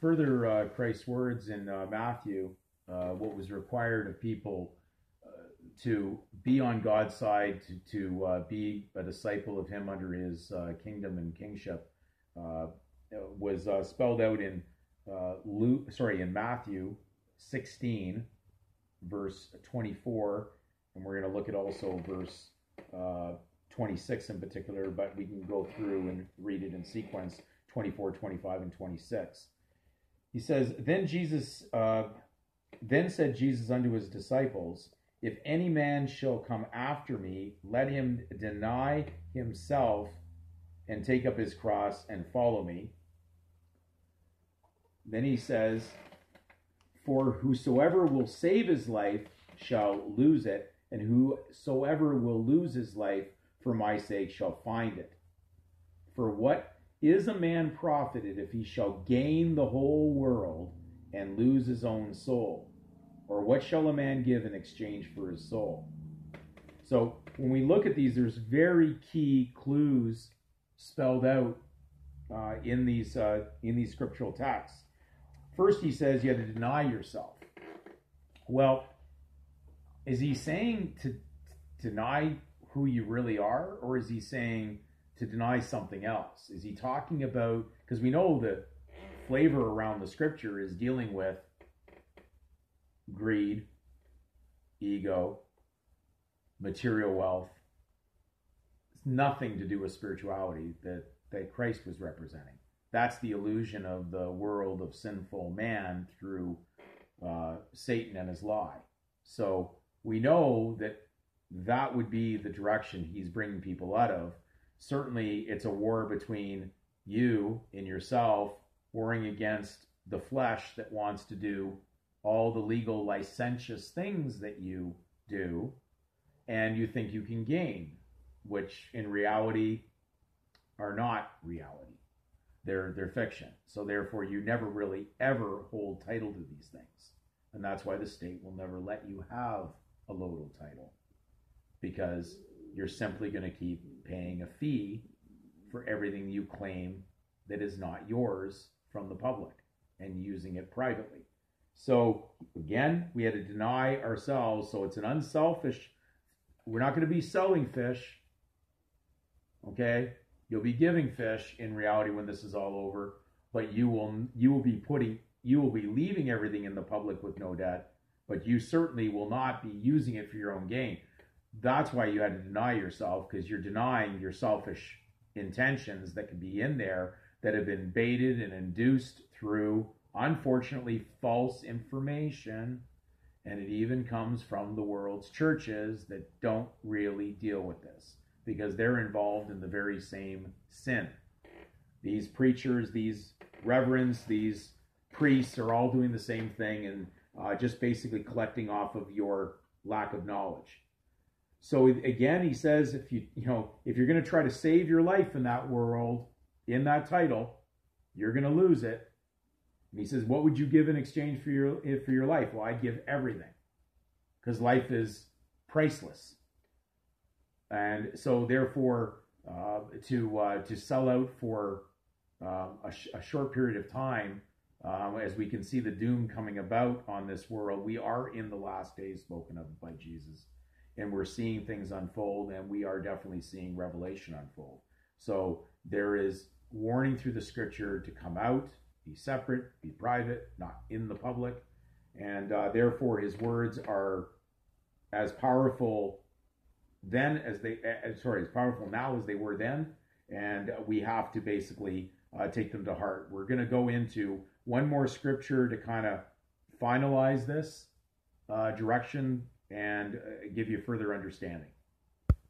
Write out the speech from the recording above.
further Christ's words in Matthew, what was required of people to be on God's side, to be a disciple of Him under His kingdom and kingship, was spelled out in in Matthew 16, verse 24, and we're going to look at also verse 26 in particular, but we can go through and read it in sequence, 24, 25, and 26. He says, Then said Jesus unto his disciples, If any man shall come after me, let him deny himself and take up his cross and follow me. Then he says, For whosoever will save his life shall lose it, and whosoever will lose his life for my sake shall find it. For what is a man profited if he shall gain the whole world and lose his own soul? Or what shall a man give in exchange for his soul? So when we look at these, there's very key clues spelled out in these scriptural texts. First, he says you have to deny yourself. Well, is he saying to deny who you really are, or is he saying to deny something else? Is he talking about, because we know the flavor around the scripture is dealing with greed, ego, material wealth. It's nothing to do with spirituality that Christ was representing. That's the illusion of the world of sinful man through Satan and his lie. So we know that would be the direction he's bringing people out of. Certainly, it's a war between you and yourself, warring against the flesh that wants to do all the legal licentious things that you do, and you think you can gain, which in reality are not reality. They're fiction. So therefore, you never really ever hold title to these things. And that's why the state will never let you have a lotto title, because you're simply going to keep paying a fee for everything you claim that is not yours from the public and using it privately. So again, we had to deny ourselves. So it's an unselfish, we're not going to be selling fish. Okay? You'll be giving fish in reality when this is all over, but you will be leaving everything in the public with no debt, but you certainly will not be using it for your own gain. That's why you had to deny yourself, because you're denying your selfish intentions that could be in there that have been baited and induced through, unfortunately, false information. And it even comes from the world's churches that don't really deal with this, because they're involved in the very same sin. These preachers, these reverends, these priests are all doing the same thing, and just basically collecting off of your lack of knowledge. So again, he says, if you're going to try to save your life in that world, in that title, you're going to lose it. And he says, what would you give in exchange for your life? Well, I'd give everything, because life is priceless. And so therefore, to sell out for a short period of time, as we can see the doom coming about on this world, we are in the last days spoken of by Jesus. And we're seeing things unfold, and we are definitely seeing revelation unfold. So there is warning through the scripture to come out, be separate, be private, not in the public. And therefore his words are as powerful as powerful now as they were then. And we have to basically take them to heart. We're going to go into one more scripture to kind of finalize this direction and give you further understanding.